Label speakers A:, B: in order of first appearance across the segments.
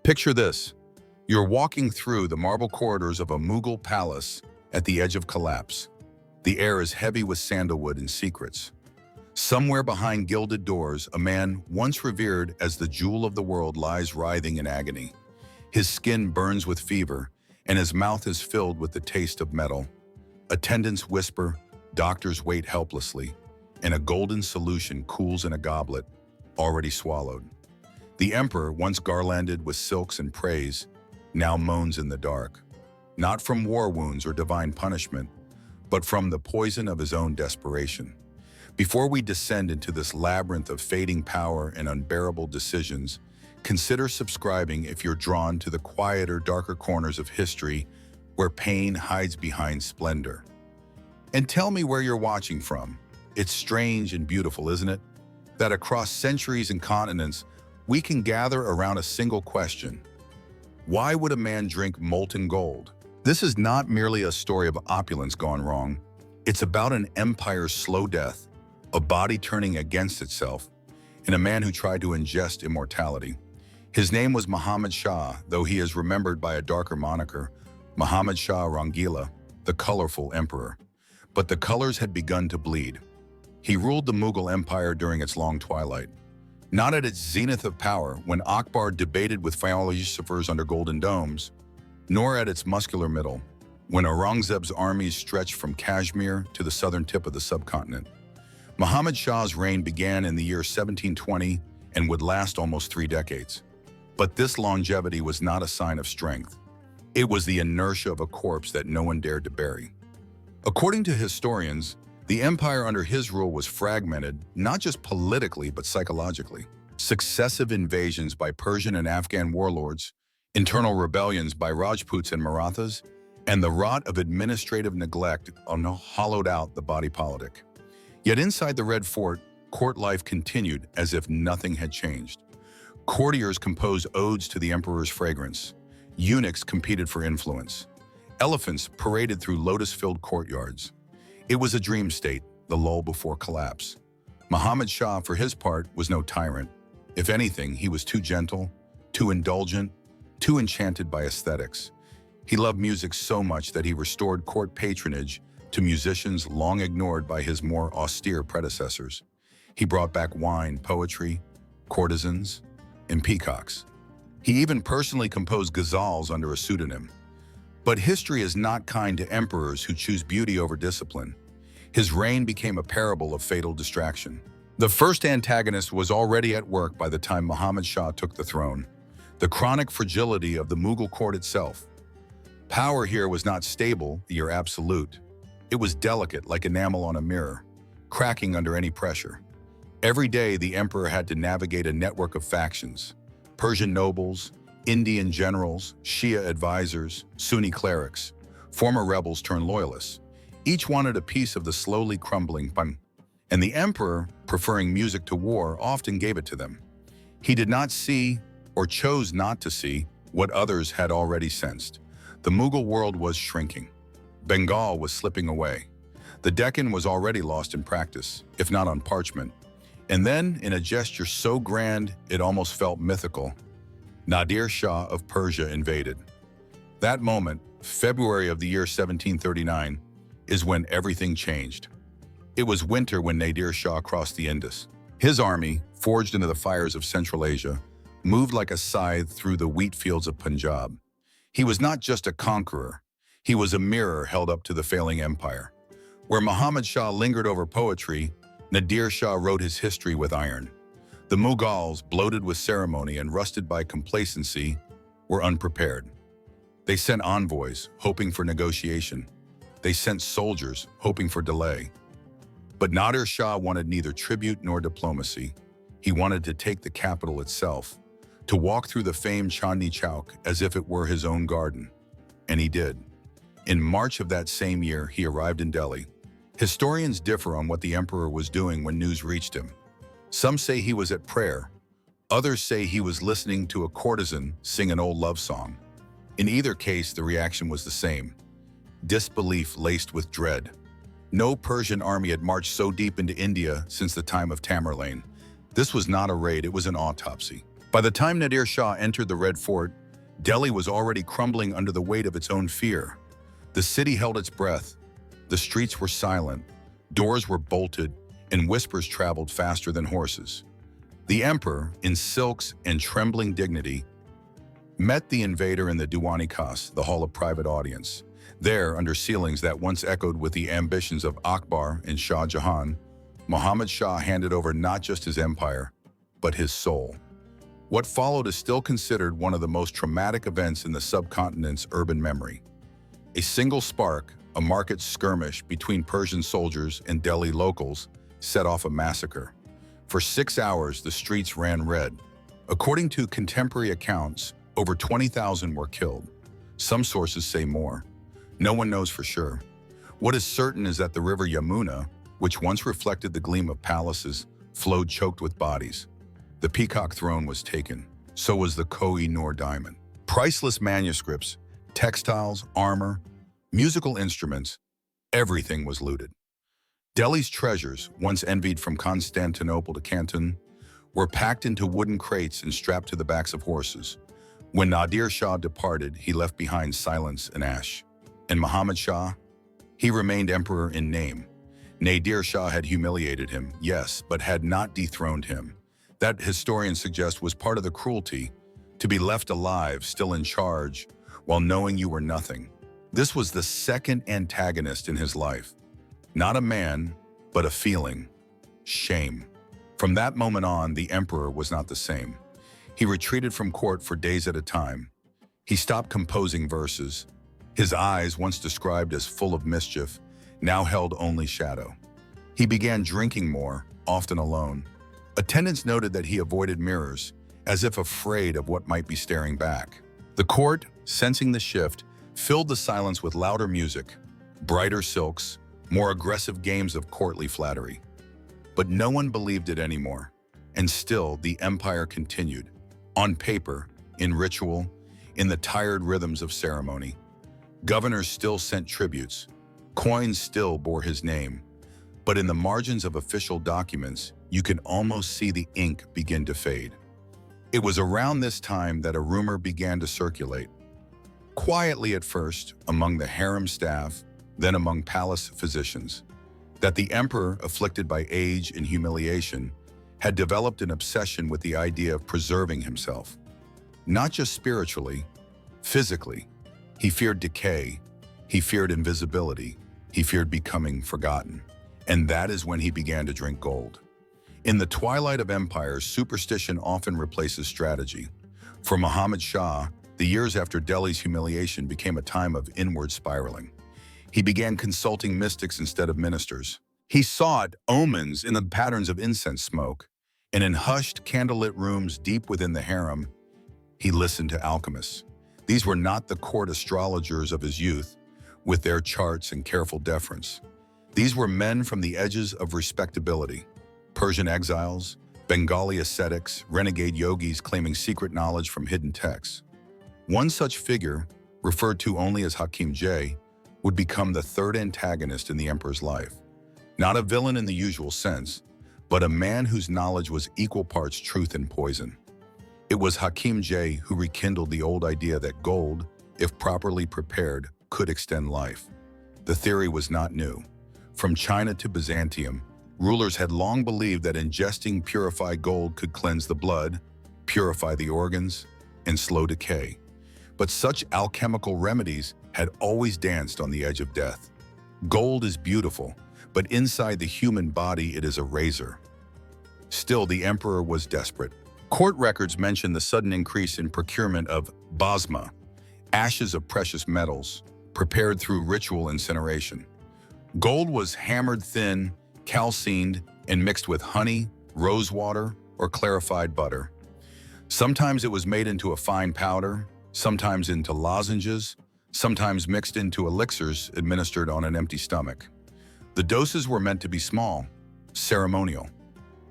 A: Picture this. You're walking through the marble corridors of a Mughal palace at the edge of collapse. The air is heavy with sandalwood and secrets. Somewhere behind gilded doors, a man once revered as the jewel of the world lies writhing in agony. His skin burns with fever, and his mouth is filled with the taste of metal. Attendants whisper, doctors wait helplessly, and a golden solution cools in a goblet, already swallowed. The emperor, once garlanded with silks and praise, now moans in the dark, not from war wounds or divine punishment, but from the poison of his own desperation. Before we descend into this labyrinth of fading power and unbearable decisions, consider subscribing if you're drawn to the quieter, darker corners of history where pain hides behind splendor. And tell me where you're watching from. It's strange and beautiful, isn't it? That across centuries and continents, we can gather around a single question. Why would a man drink molten gold? This is not merely a story of opulence gone wrong. It's about an empire's slow death, a body turning against itself, and a man who tried to ingest immortality. His name was Muhammad Shah, though he is remembered by a darker moniker, Muhammad Shah Rangila, the colorful emperor. But the colors had begun to bleed. He ruled the Mughal Empire during its long twilight. Not at its zenith of power, when Akbar debated with philosophers under golden domes, nor at its muscular middle, when Aurangzeb's armies stretched from Kashmir to the southern tip of the subcontinent. Muhammad Shah's reign began in the year 1720 and would last almost 3 decades. But this longevity was not a sign of strength. It was the inertia of a corpse that no one dared to bury. According to historians, the empire under his rule was fragmented, not just politically, but psychologically. Successive invasions by Persian and Afghan warlords, internal rebellions by Rajputs and Marathas, and the rot of administrative neglect hollowed out the body politic. Yet inside the Red Fort, court life continued as if nothing had changed. Courtiers composed odes to the emperor's fragrance. Eunuchs competed for influence. Elephants paraded through lotus-filled courtyards. It was a dream state, the lull before collapse. Muhammad Shah, for his part, was no tyrant. If anything, he was too gentle, too indulgent, too enchanted by aesthetics. He loved music so much that he restored court patronage to musicians long ignored by his more austere predecessors. He brought back wine, poetry, courtesans, and peacocks. He even personally composed ghazals under a pseudonym. But history is not kind to emperors who choose beauty over discipline. His reign became a parable of fatal distraction. The first antagonist was already at work by the time Muhammad Shah took the throne: the chronic fragility of the Mughal court itself. Power here was not stable or absolute. It was delicate, like enamel on a mirror, cracking under any pressure. Every day, the emperor had to navigate a network of factions: Persian nobles, Indian generals, Shia advisors, Sunni clerics, former rebels turned loyalists. Each wanted a piece of the slowly crumbling pan, and the emperor, preferring music to war, often gave it to them. He did not see, or chose not to see, what others had already sensed. The Mughal world was shrinking. Bengal was slipping away. The Deccan was already lost in practice, if not on parchment. And then, in a gesture so grand it almost felt mythical, Nadir Shah of Persia invaded. That moment, February of the year 1739, is when everything changed. It was winter when Nadir Shah crossed the Indus. His army, forged into the fires of Central Asia, moved like a scythe through the wheat fields of Punjab. He was not just a conqueror. He was a mirror held up to the failing empire. Where Muhammad Shah lingered over poetry, Nadir Shah wrote his history with iron. The Mughals, bloated with ceremony and rusted by complacency, were unprepared. They sent envoys, hoping for negotiation. They sent soldiers, hoping for delay. But Nadir Shah wanted neither tribute nor diplomacy. He wanted to take the capital itself, to walk through the famed Chandni Chowk as if it were his own garden. And he did. In March of that same year, he arrived in Delhi. Historians differ on what the emperor was doing when news reached him. Some say he was at prayer. Others say he was listening to a courtesan sing an old love song. In either case, the reaction was the same: disbelief laced with dread. No Persian army had marched so deep into India since the time of Tamerlane. This was not a raid, it was an autopsy. By the time Nadir Shah entered the Red Fort, Delhi was already crumbling under the weight of its own fear. The city held its breath. The streets were silent, doors were bolted, and whispers traveled faster than horses. The emperor, in silks and trembling dignity, met the invader in the Diwani Khas, the hall of private audience. There, under ceilings that once echoed with the ambitions of Akbar and Shah Jahan, Muhammad Shah handed over not just his empire, but his soul. What followed is still considered one of the most traumatic events in the subcontinent's urban memory. A single spark, a market skirmish between Persian soldiers and Delhi locals, set off a massacre. For 6 hours, the streets ran red. According to contemporary accounts, over 20,000 were killed. Some sources say more. No one knows for sure. What is certain is that the river Yamuna, which once reflected the gleam of palaces, flowed choked with bodies. The Peacock Throne was taken. So was the Koh-i-Noor diamond. Priceless manuscripts, textiles, armor, musical instruments, everything was looted. Delhi's treasures, once envied from Constantinople to Canton, were packed into wooden crates and strapped to the backs of horses. When Nadir Shah departed, he left behind silence and ash. And Muhammad Shah? He remained emperor in name. Nadir Shah had humiliated him, yes, but had not dethroned him. That, historians suggest, was part of the cruelty, to be left alive, still in charge, while knowing you were nothing. This was the second antagonist in his life. Not a man, but a feeling. Shame. From that moment on, the emperor was not the same. He retreated from court for days at a time. He stopped composing verses. His eyes, once described as full of mischief, now held only shadow. He began drinking more, often alone. Attendants noted that he avoided mirrors, as if afraid of what might be staring back. The court, sensing the shift, filled the silence with louder music, brighter silks, more aggressive games of courtly flattery. But no one believed it anymore, and still the empire continued. On paper, in ritual, in the tired rhythms of ceremony. Governors still sent tributes. Coins still bore his name. But in the margins of official documents, you can almost see the ink begin to fade. It was around this time that a rumor began to circulate. Quietly at first, among the harem staff, then among palace physicians, that the emperor, afflicted by age and humiliation, had developed an obsession with the idea of preserving himself. Not just spiritually, physically. He feared decay, he feared invisibility, he feared becoming forgotten. And that is when he began to drink gold. In the twilight of empires, superstition often replaces strategy. For Muhammad Shah, the years after Delhi's humiliation became a time of inward spiraling. He began consulting mystics instead of ministers. He sought omens in the patterns of incense smoke, and in hushed, candlelit rooms deep within the harem, he listened to alchemists. These were not the court astrologers of his youth, with their charts and careful deference. These were men from the edges of respectability, Persian exiles, Bengali ascetics, renegade yogis claiming secret knowledge from hidden texts. One such figure, referred to only as Hakim J, would become the third antagonist in the emperor's life. Not a villain in the usual sense, but a man whose knowledge was equal parts truth and poison. It was Hakim J who rekindled the old idea that gold, if properly prepared, could extend life. The theory was not new. From China to Byzantium, rulers had long believed that ingesting purified gold could cleanse the blood, purify the organs, and slow decay. But such alchemical remedies had always danced on the edge of death. Gold is beautiful, but inside the human body it is a razor. Still, the emperor was desperate. Court records mention the sudden increase in procurement of basma, ashes of precious metals, prepared through ritual incineration. Gold was hammered thin, calcined, and mixed with honey, rose water, or clarified butter. Sometimes it was made into a fine powder, sometimes into lozenges, sometimes mixed into elixirs administered on an empty stomach. The doses were meant to be small, ceremonial.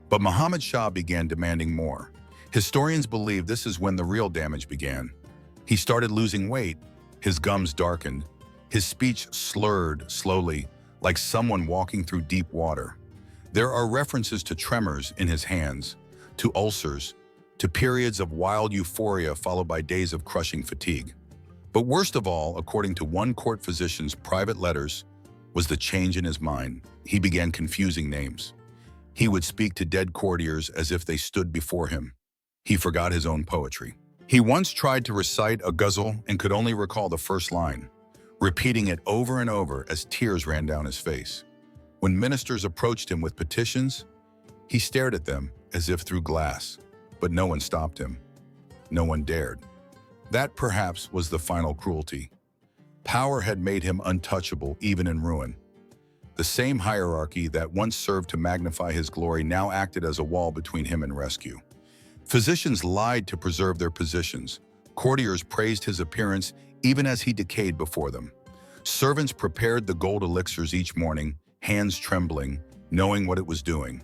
A: But Muhammad Shah began demanding more. Historians believe this is when the real damage began. He started losing weight, his gums darkened, his speech slurred slowly, like someone walking through deep water. There are references to tremors in his hands, to ulcers, to periods of wild euphoria followed by days of crushing fatigue. But worst of all, according to one court physician's private letters, was the change in his mind. He began confusing names. He would speak to dead courtiers as if they stood before him. He forgot his own poetry. He once tried to recite a ghazal and could only recall the first line, repeating it over and over as tears ran down his face. When ministers approached him with petitions, he stared at them as if through glass, but no one stopped him. No one dared. That perhaps was the final cruelty. Power had made him untouchable even in ruin. The same hierarchy that once served to magnify his glory now acted as a wall between him and rescue. Physicians lied to preserve their positions. Courtiers praised his appearance even as he decayed before them. Servants prepared the gold elixirs each morning, hands trembling, knowing what it was doing.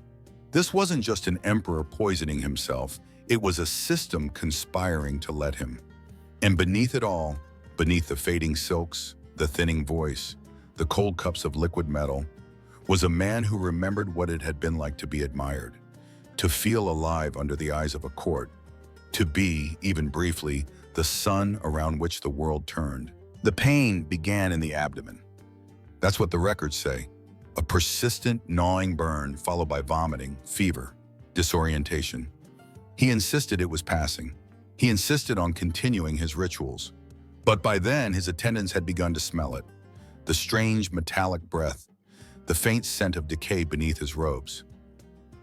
A: This wasn't just an emperor poisoning himself, it was a system conspiring to let him. And beneath it all, beneath the fading silks, the thinning voice, the cold cups of liquid metal, was a man who remembered what it had been like to be admired, to feel alive under the eyes of a court, to be, even briefly, the sun around which the world turned. The pain began in the abdomen. That's what the records say. A persistent, gnawing burn followed by vomiting, fever, disorientation. He insisted it was passing. He insisted on continuing his rituals. But by then, his attendants had begun to smell it. The strange, metallic breath, the faint scent of decay beneath his robes.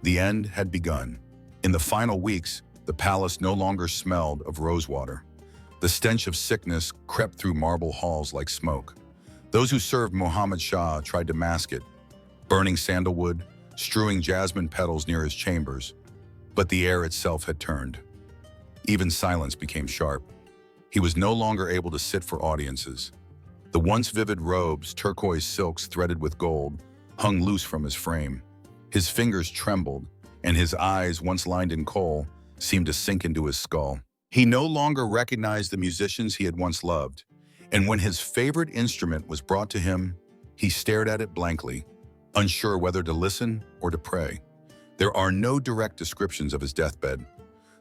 A: The end had begun. In the final weeks, the palace no longer smelled of rosewater. The stench of sickness crept through marble halls like smoke. Those who served Muhammad Shah tried to mask it, burning sandalwood, strewing jasmine petals near his chambers. But the air itself had turned. Even silence became sharp. He was no longer able to sit for audiences. The once vivid robes, turquoise silks threaded with gold, hung loose from his frame. His fingers trembled, and his eyes, once lined in kohl, seemed to sink into his skull. He no longer recognized the musicians he had once loved, and when his favorite instrument was brought to him, he stared at it blankly, unsure whether to listen or to pray. There are no direct descriptions of his deathbed.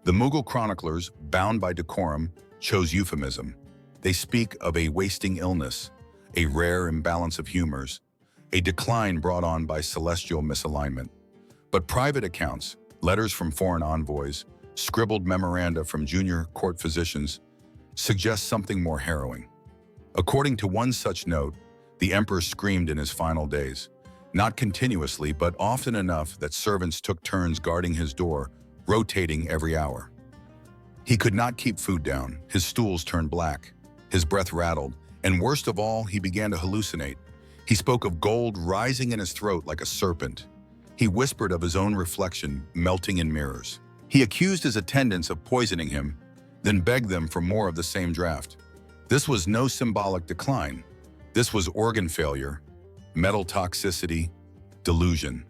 A: The Mughal chroniclers, bound by decorum, chose euphemism. They speak of a wasting illness, a rare imbalance of humors, a decline brought on by celestial misalignment. But private accounts, letters from foreign envoys, scribbled memoranda from junior court physicians, suggest something more harrowing. According to one such note, the emperor screamed in his final days, not continuously, but often enough that servants took turns guarding his door, rotating every hour. He could not keep food down. His stools turned black. His breath rattled, and worst of all, he began to hallucinate. He spoke of gold rising in his throat like a serpent. He whispered of his own reflection melting in mirrors. He accused his attendants of poisoning him, then begged them for more of the same draft. This was no symbolic decline. This was organ failure, metal toxicity, delusion.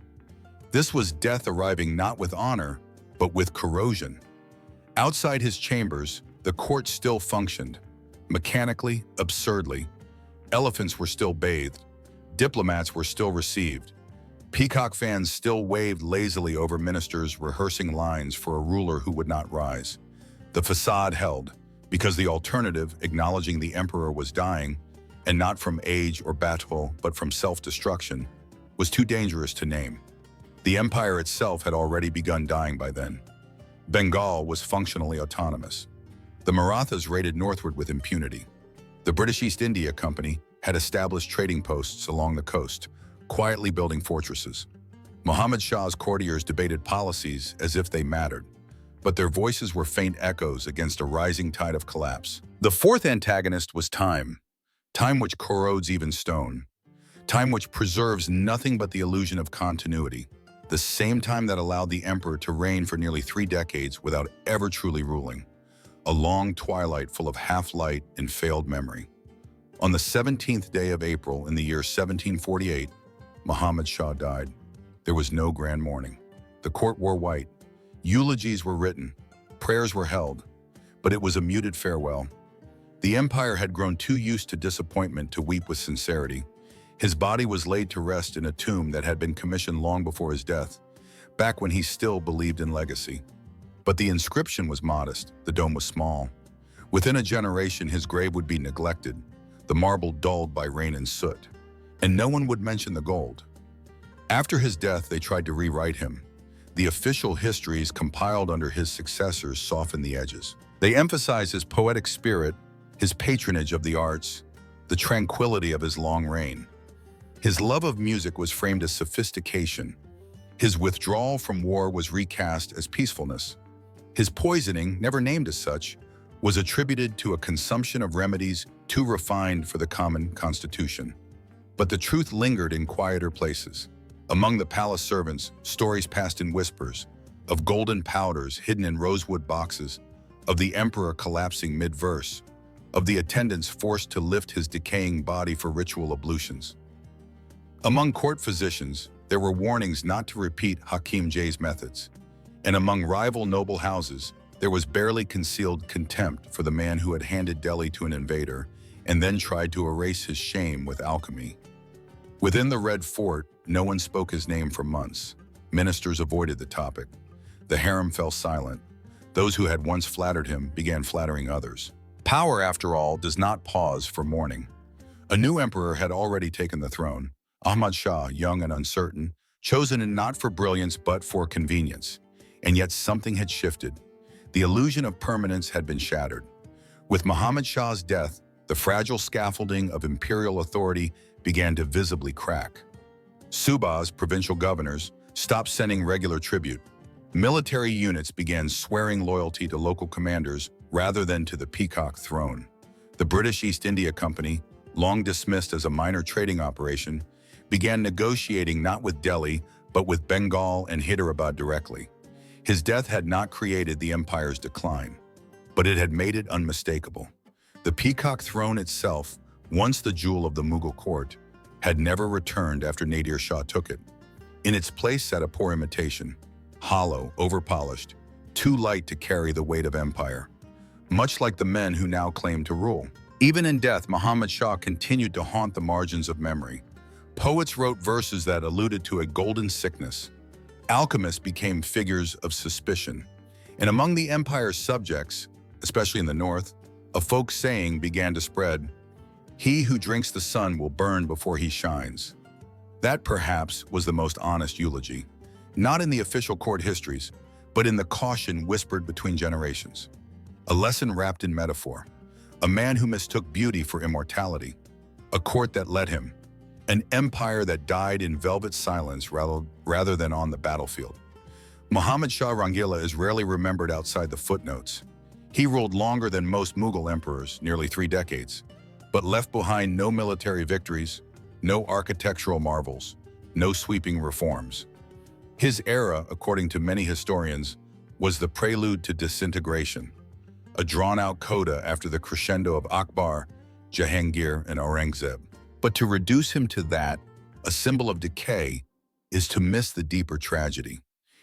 A: This was death arriving not with honor, but with corrosion. Outside his chambers, the court still functioned. Mechanically, absurdly. Elephants were still bathed. Diplomats were still received. Peacock fans still waved lazily over ministers rehearsing lines for a ruler who would not rise. The facade held, because the alternative, acknowledging the emperor was dying, and not from age or battle, but from self-destruction, was too dangerous to name. The empire itself had already begun dying by then. Bengal was functionally autonomous. The Marathas raided northward with impunity. The British East India Company had established trading posts along the coast, quietly building fortresses. Muhammad Shah's courtiers debated policies as if they mattered, but their voices were faint echoes against a rising tide of collapse. The fourth antagonist was time. Time which corrodes even stone. Time which preserves nothing but the illusion of continuity. The same time that allowed the emperor to reign for nearly 3 decades without ever truly ruling. A long twilight full of half-light and failed memory. On the 17th day of April in the year 1748, Muhammad Shah died. There was no grand mourning. The court wore white. Eulogies were written. Prayers were held. But it was a muted farewell. The empire had grown too used to disappointment to weep with sincerity. His body was laid to rest in a tomb that had been commissioned long before his death, back when he still believed in legacy. But the inscription was modest, the dome was small. Within a generation, his grave would be neglected, the marble dulled by rain and soot, and no one would mention the gold. After his death, they tried to rewrite him. The official histories compiled under his successors softened the edges. They emphasized his poetic spirit, his patronage of the arts, the tranquility of his long reign. His love of music was framed as sophistication. His withdrawal from war was recast as peacefulness. His poisoning, never named as such, was attributed to a consumption of remedies too refined for the common constitution. But the truth lingered in quieter places. Among the palace servants, stories passed in whispers, of golden powders hidden in rosewood boxes, of the emperor collapsing mid-verse, of the attendants forced to lift his decaying body for ritual ablutions. Among court physicians, there were warnings not to repeat Hakim J's methods. And among rival noble houses, there was barely concealed contempt for the man who had handed Delhi to an invader and then tried to erase his shame with alchemy. Within the Red Fort, no one spoke his name for months. Ministers avoided the topic. The harem fell silent. Those who had once flattered him began flattering others. Power, after all, does not pause for mourning. A new emperor had already taken the throne. Ahmad Shah, young and uncertain, chosen not for brilliance but for convenience. And yet something had shifted. The illusion of permanence had been shattered. With Muhammad Shah's death, the fragile scaffolding of imperial authority began to visibly crack. Subahs, provincial governors, stopped sending regular tribute. Military units began swearing loyalty to local commanders rather than to the peacock throne. The British East India Company, long dismissed as a minor trading operation, began negotiating not with Delhi, but with Bengal and Hyderabad directly. His death had not created the empire's decline, but it had made it unmistakable. The peacock throne itself, once the jewel of the Mughal court, had never returned after Nadir Shah took it. In its place sat a poor imitation, hollow, overpolished, too light to carry the weight of empire, much like the men who now claimed to rule. Even in death, Muhammad Shah continued to haunt the margins of memory. Poets wrote verses that alluded to a golden sickness. Alchemists became figures of suspicion. And among the empire's subjects, especially in the north, a folk saying began to spread, "He who drinks the sun will burn before he shines." That perhaps was the most honest eulogy, not in the official court histories, but in the caution whispered between generations. A lesson wrapped in metaphor, a man who mistook beauty for immortality, a court that led him, an empire that died in velvet silence rather than on the battlefield. Muhammad Shah Rangila is rarely remembered outside the footnotes. He ruled longer than most Mughal emperors, nearly 3 decades, but left behind no military victories, no architectural marvels, no sweeping reforms. His era, according to many historians, was the prelude to disintegration, a drawn-out coda after the crescendo of Akbar, Jahangir, and Aurangzeb. But to reduce him to that, a symbol of decay, is to miss the deeper tragedy.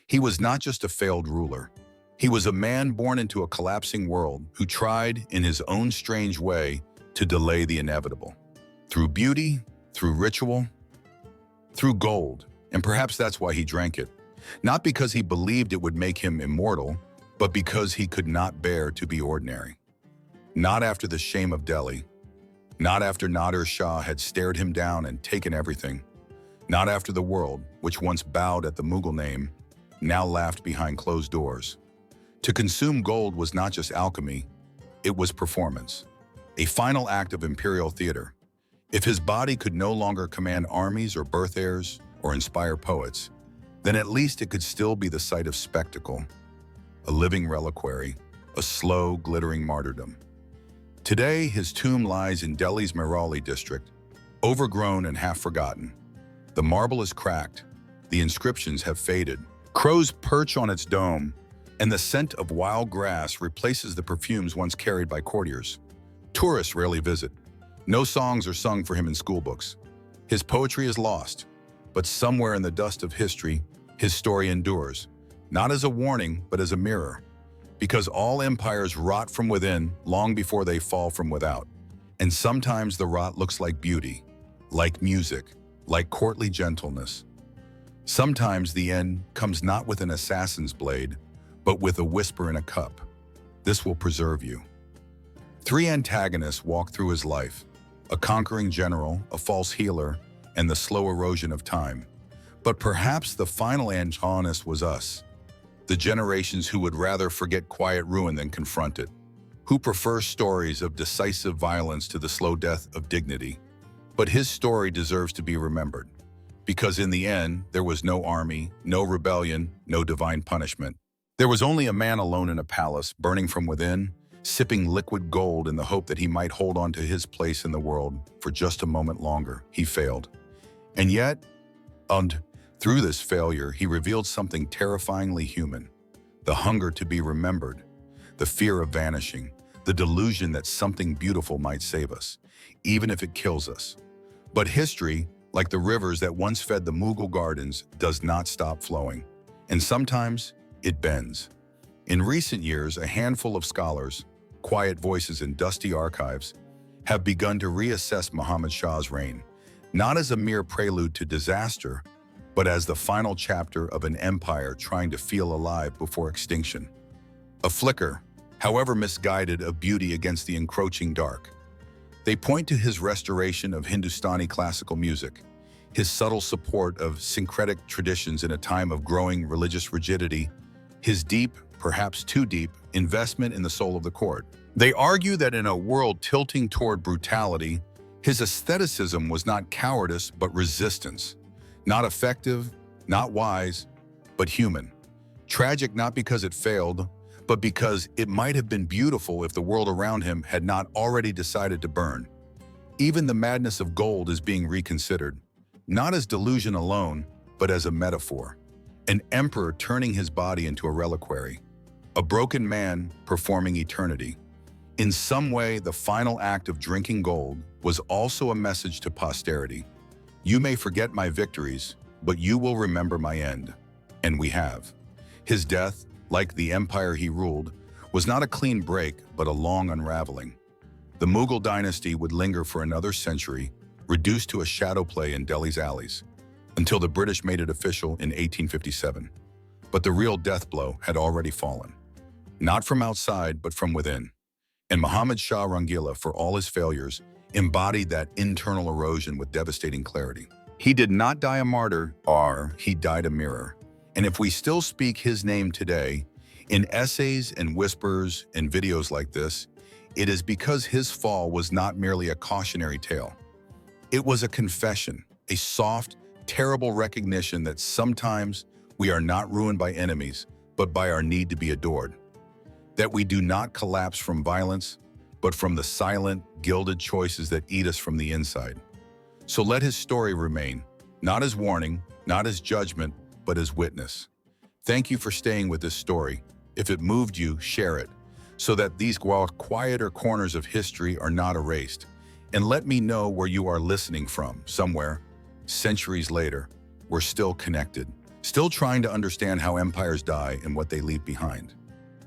A: He was not just a failed ruler. He was a man born into a collapsing world who tried, in his own strange way, to delay the inevitable. Through beauty, through ritual, through gold, and perhaps that's why he drank it. Not because he believed it would make him immortal, but because he could not bear to be ordinary. Not after the shame of Delhi. Not after Nadir Shah had stared him down and taken everything. Not after the world, which once bowed at the Mughal name, now laughed behind closed doors. To consume gold was not just alchemy, it was performance. A final act of imperial theater. If his body could no longer command armies or birth heirs or inspire poets, then at least it could still be the site of spectacle, a living reliquary, a slow, glittering martyrdom. Today, his tomb lies in Delhi's Mehrauli district, overgrown and half forgotten. The marble is cracked, the inscriptions have faded. Crows perch on its dome, and the scent of wild grass replaces the perfumes once carried by courtiers. Tourists rarely visit. No songs are sung for him in schoolbooks. His poetry is lost, but somewhere in the dust of history, his story endures, not as a warning, but as a mirror. Because all empires rot from within long before they fall from without. And sometimes the rot looks like beauty, like music, like courtly gentleness. Sometimes the end comes not with an assassin's blade, but with a whisper in a cup. This will preserve you. Three antagonists walk through his life: a conquering general, a false healer, and the slow erosion of time. But perhaps the final antagonist was us, the generations who would rather forget quiet ruin than confront it, who prefer stories of decisive violence to the slow death of dignity. But his story deserves to be remembered, because in the end, there was no army, no rebellion, no divine punishment. There was only a man alone in a palace, burning from within, sipping liquid gold in the hope that he might hold on to his place in the world for just a moment longer. He failed. And yet, through this failure, he revealed something terrifyingly human: the hunger to be remembered, the fear of vanishing, the delusion that something beautiful might save us, even if it kills us. But history, like the rivers that once fed the Mughal gardens, does not stop flowing. And sometimes, it bends. In recent years, a handful of scholars, quiet voices in dusty archives, have begun to reassess Muhammad Shah's reign, not as a mere prelude to disaster, but as the final chapter of an empire trying to feel alive before extinction. A flicker, however misguided, of beauty against the encroaching dark. They point to his restoration of Hindustani classical music, his subtle support of syncretic traditions in a time of growing religious rigidity, his deep, perhaps too deep, investment in the soul of the court. They argue that in a world tilting toward brutality, his aestheticism was not cowardice but resistance, not effective, not wise, but human. Tragic not because it failed, but because it might have been beautiful if the world around him had not already decided to burn. Even the madness of gold is being reconsidered, not as delusion alone, but as a metaphor. An emperor turning his body into a reliquary, a broken man performing eternity. In some way, the final act of drinking gold was also a message to posterity. You may forget my victories, but you will remember my end. And we have. His death, like the empire he ruled, was not a clean break, but a long unraveling. The Mughal dynasty would linger for another century, reduced to a shadow play in Delhi's alleys, until the British made it official in 1857. But the real death blow had already fallen. Not from outside, but from within. And Muhammad Shah Rangila, for all his failures, embodied that internal erosion with devastating clarity. He did not die a martyr, he died a mirror. And if we still speak his name today, in essays and whispers and videos like this, it is because his fall was not merely a cautionary tale. It was a confession, a soft, terrible recognition that sometimes we are not ruined by enemies, but by our need to be adored. That we do not collapse from violence, but from the silent, gilded choices that eat us from the inside. So let his story remain, not as warning, not as judgment, but as witness. Thank you for staying with this story. If it moved you, share it, so that these quieter corners of history are not erased. And let me know where you are listening from. Somewhere, centuries later, we're still connected, still trying to understand how empires die and what they leave behind.